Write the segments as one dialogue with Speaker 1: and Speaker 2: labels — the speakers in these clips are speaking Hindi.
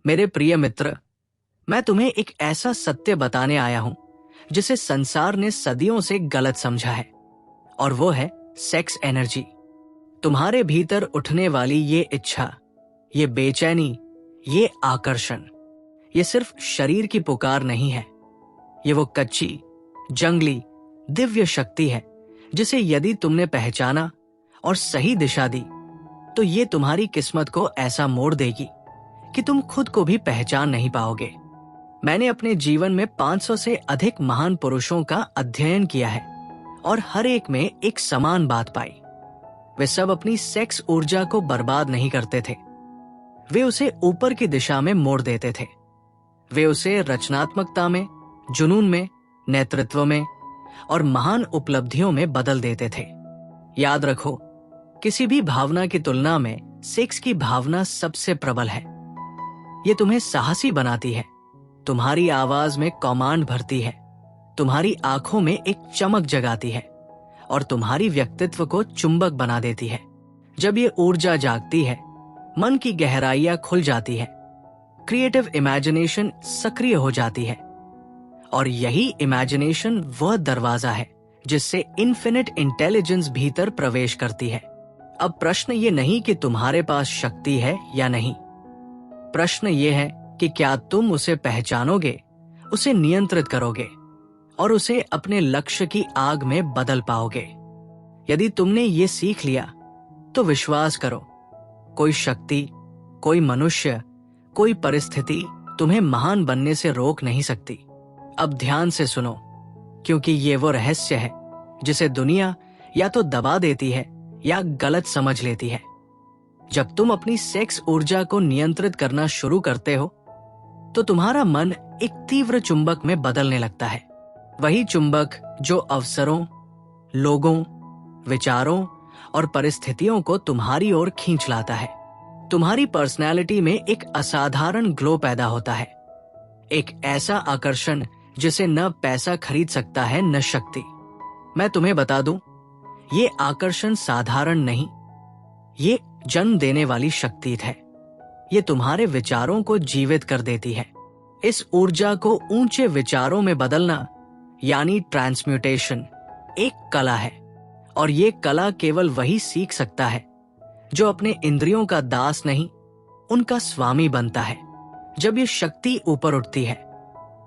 Speaker 1: मेरे प्रिय मित्र, मैं तुम्हें एक ऐसा सत्य बताने आया हूं जिसे संसार ने सदियों से गलत समझा है, और वो है सेक्स एनर्जी। तुम्हारे भीतर उठने वाली ये इच्छा, ये बेचैनी, ये आकर्षण, ये सिर्फ शरीर की पुकार नहीं है। ये वो कच्ची, जंगली, दिव्य शक्ति है जिसे यदि तुमने पहचाना और सही दिशा दी तो ये तुम्हारी किस्मत को ऐसा मोड़ देगी कि तुम खुद को भी पहचान नहीं पाओगे। मैंने अपने जीवन में 500 से अधिक महान पुरुषों का अध्ययन किया है और हर एक में एक समान बात पाई। वे सब अपनी सेक्स ऊर्जा को बर्बाद नहीं करते थे, वे उसे ऊपर की दिशा में मोड़ देते थे। वे उसे रचनात्मकता में, जुनून में, नेतृत्व में और महान उपलब्धियों में बदल देते थे। याद रखो, किसी भी भावना की तुलना में सेक्स की भावना सबसे प्रबल है। ये तुम्हें साहसी बनाती है, तुम्हारी आवाज में कमांड भरती है, तुम्हारी आंखों में एक चमक जगाती है और तुम्हारी व्यक्तित्व को चुंबक बना देती है। जब ये ऊर्जा जागती है, मन की गहराइयां खुल जाती है, क्रिएटिव इमेजिनेशन सक्रिय हो जाती है, और यही इमेजिनेशन वह दरवाजा है जिससे इन्फिनिट इंटेलिजेंस भीतर प्रवेश करती है। अब प्रश्न ये नहीं कि तुम्हारे पास शक्ति है या नहीं, प्रश्न ये है कि क्या तुम उसे पहचानोगे, उसे नियंत्रित करोगे और उसे अपने लक्ष्य की आग में बदल पाओगे। यदि तुमने ये सीख लिया तो विश्वास करो, कोई शक्ति, कोई मनुष्य, कोई परिस्थिति तुम्हें महान बनने से रोक नहीं सकती। अब ध्यान से सुनो, क्योंकि ये वो रहस्य है जिसे दुनिया या तो दबा देती है या गलत समझ लेती है। जब तुम अपनी सेक्स ऊर्जा को नियंत्रित करना शुरू करते हो तो तुम्हारा मन एक तीव्र चुंबक में बदलने लगता है। वही चुंबक जो अवसरों, लोगों, विचारों और परिस्थितियों को तुम्हारी ओर खींच लाता है। तुम्हारी पर्सनैलिटी में एक असाधारण ग्लो पैदा होता है, एक ऐसा आकर्षण जिसे न पैसा खरीद सकता है न शक्ति। मैं तुम्हें बता दूं, ये आकर्षण साधारण नहीं, ये जन्म देने वाली शक्ति है। ये तुम्हारे विचारों को जीवित कर देती है। इस ऊर्जा को ऊंचे विचारों में बदलना यानी ट्रांसम्यूटेशन एक कला है, और ये कला केवल वही सीख सकता है जो अपने इंद्रियों का दास नहीं, उनका स्वामी बनता है। जब ये शक्ति ऊपर उठती है,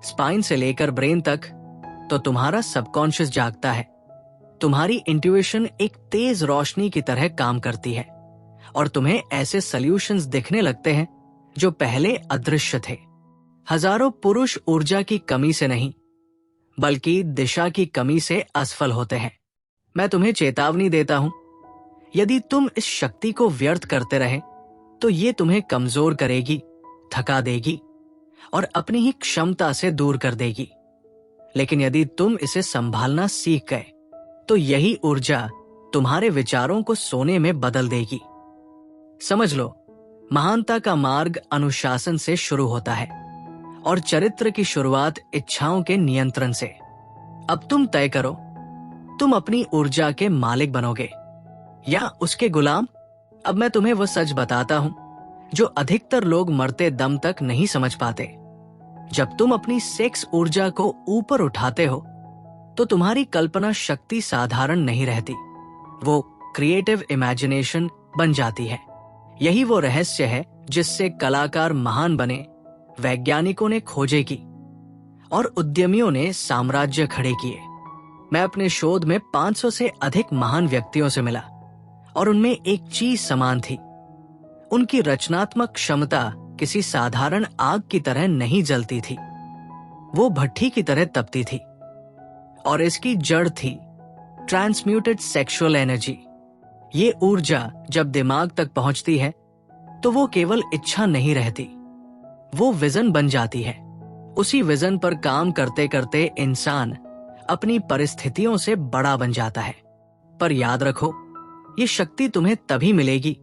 Speaker 1: स्पाइन से लेकर ब्रेन तक, तो तुम्हारा सबकॉन्शियस जागता है। तुम्हारी इंट्यूशन एक तेज रोशनी की तरह काम करती है और तुम्हें ऐसे सॉल्यूशंस दिखने लगते हैं जो पहले अदृश्य थे। हजारों पुरुष ऊर्जा की कमी से नहीं, बल्कि दिशा की कमी से असफल होते हैं। मैं तुम्हें चेतावनी देता हूं, यदि तुम इस शक्ति को व्यर्थ करते रहे तो ये तुम्हें कमजोर करेगी, थका देगी और अपनी ही क्षमता से दूर कर देगी। लेकिन यदि तुम इसे संभालना सीख गए तो यही ऊर्जा तुम्हारे विचारों को सोने में बदल देगी। समझ लो, महानता का मार्ग अनुशासन से शुरू होता है और चरित्र की शुरुआत इच्छाओं के नियंत्रण से। अब तुम तय करो, तुम अपनी ऊर्जा के मालिक बनोगे या उसके गुलाम। अब मैं तुम्हें वह सच बताता हूं जो अधिकतर लोग मरते दम तक नहीं समझ पाते। जब तुम अपनी सेक्स ऊर्जा को ऊपर उठाते हो तो तुम्हारी कल्पना शक्ति साधारण नहीं रहती, वो क्रिएटिव इमेजिनेशन बन जाती है। यही वो रहस्य है जिससे कलाकार महान बने, वैज्ञानिकों ने खोजे की और उद्यमियों ने साम्राज्य खड़े किए। मैं अपने शोध में 500 से अधिक महान व्यक्तियों से मिला और उनमें एक चीज समान थी, उनकी रचनात्मक क्षमता किसी साधारण आग की तरह नहीं जलती थी, वो भट्ठी की तरह तपती थी। और इसकी जड़ थी ट्रांसम्यूटेड सेक्सुअल एनर्जी। ये ऊर्जा जब दिमाग तक पहुंचती है तो वो केवल इच्छा नहीं रहती, वो विजन बन जाती है। उसी विजन पर काम करते करते इंसान अपनी परिस्थितियों से बड़ा बन जाता है। पर याद रखो, ये शक्ति तुम्हें तभी मिलेगी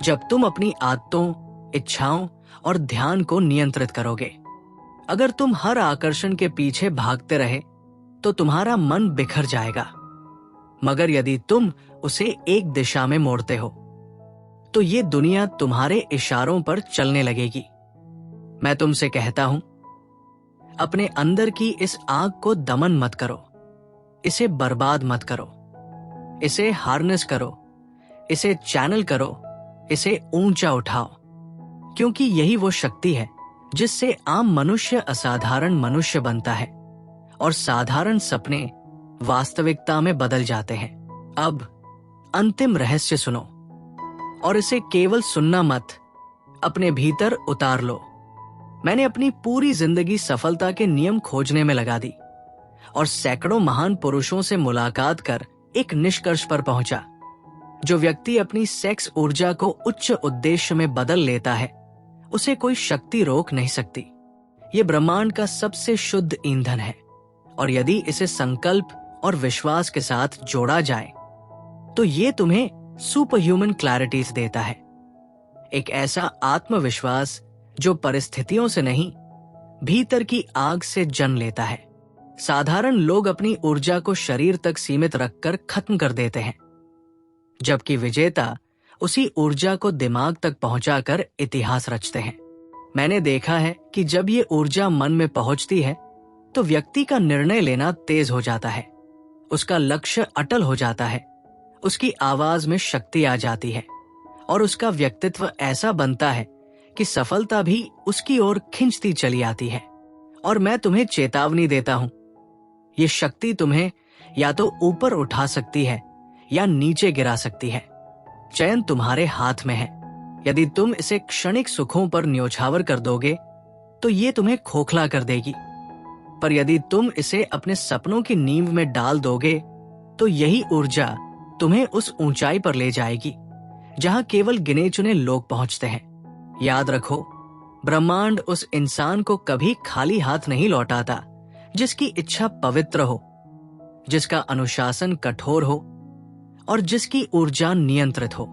Speaker 1: जब तुम अपनी आदतों, इच्छाओं और ध्यान को नियंत्रित करोगे। अगर तुम हर आकर्षण के पीछे भागते रहे तो तुम्हारा मन बिखर जाएगा, मगर यदि तुम उसे एक दिशा में मोड़ते हो तो ये दुनिया तुम्हारे इशारों पर चलने लगेगी। मैं तुमसे कहता हूं, अपने अंदर की इस आग को दमन मत करो, इसे बर्बाद मत करो, इसे हार्नेस करो, इसे चैनल करो, इसे ऊंचा उठाओ, क्योंकि यही वो शक्ति है जिससे आम मनुष्य असाधारण मनुष्य बनता है और साधारण सपने वास्तविकता में बदल जाते हैं। अब अंतिम रहस्य सुनो, और इसे केवल सुनना मत, अपने भीतर उतार लो। मैंने अपनी पूरी जिंदगी सफलता के नियम खोजने में लगा दी और सैकड़ों महान पुरुषों से मुलाकात कर एक निष्कर्ष पर पहुंचा। जो व्यक्ति अपनी सेक्स ऊर्जा को उच्च उद्देश्य में बदल लेता है, उसे कोई शक्ति रोक नहीं सकती। ये ब्रह्मांड का सबसे शुद्ध ईंधन है और यदि इसे संकल्प और विश्वास के साथ जोड़ा जाए तो ये तुम्हें सुपर ह्यूमन क्लैरिटीज देता है। एक ऐसा आत्मविश्वास जो परिस्थितियों से नहीं, भीतर की आग से जन्म लेता है। साधारण लोग अपनी ऊर्जा को शरीर तक सीमित रखकर खत्म कर देते हैं, जबकि विजेता उसी ऊर्जा को दिमाग तक पहुंचाकर इतिहास रचते हैं। मैंने देखा है कि जब ये ऊर्जा मन में पहुंचती है तो व्यक्ति का निर्णय लेना तेज हो जाता है, उसका लक्ष्य अटल हो जाता है, उसकी आवाज में शक्ति आ जाती है और उसका व्यक्तित्व ऐसा बनता है कि सफलता भी उसकी ओर खिंचती चली आती है। और मैं तुम्हें चेतावनी देता हूं, ये शक्ति तुम्हें या तो ऊपर उठा सकती है या नीचे गिरा सकती है। चयन तुम्हारे हाथ में है। यदि तुम इसे क्षणिक सुखों पर न्योछावर कर दोगे तो ये तुम्हें खोखला कर देगी, पर यदि तुम इसे अपने सपनों की नींव में डाल दोगे तो यही ऊर्जा तुम्हें उस ऊंचाई पर ले जाएगी जहां केवल गिने चुने लोग पहुंचते हैं। याद रखो, ब्रह्मांड उस इंसान को कभी खाली हाथ नहीं लौटाता जिसकी इच्छा पवित्र हो, जिसका अनुशासन कठोर हो और जिसकी ऊर्जा नियंत्रित हो।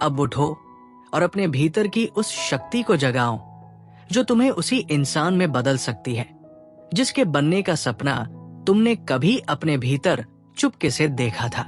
Speaker 1: अब उठो और अपने भीतर की उस शक्ति को जगाओ जो तुम्हें उसी इंसान में बदल सकती है जिसके बनने का सपना तुमने कभी अपने भीतर चुपके से देखा था।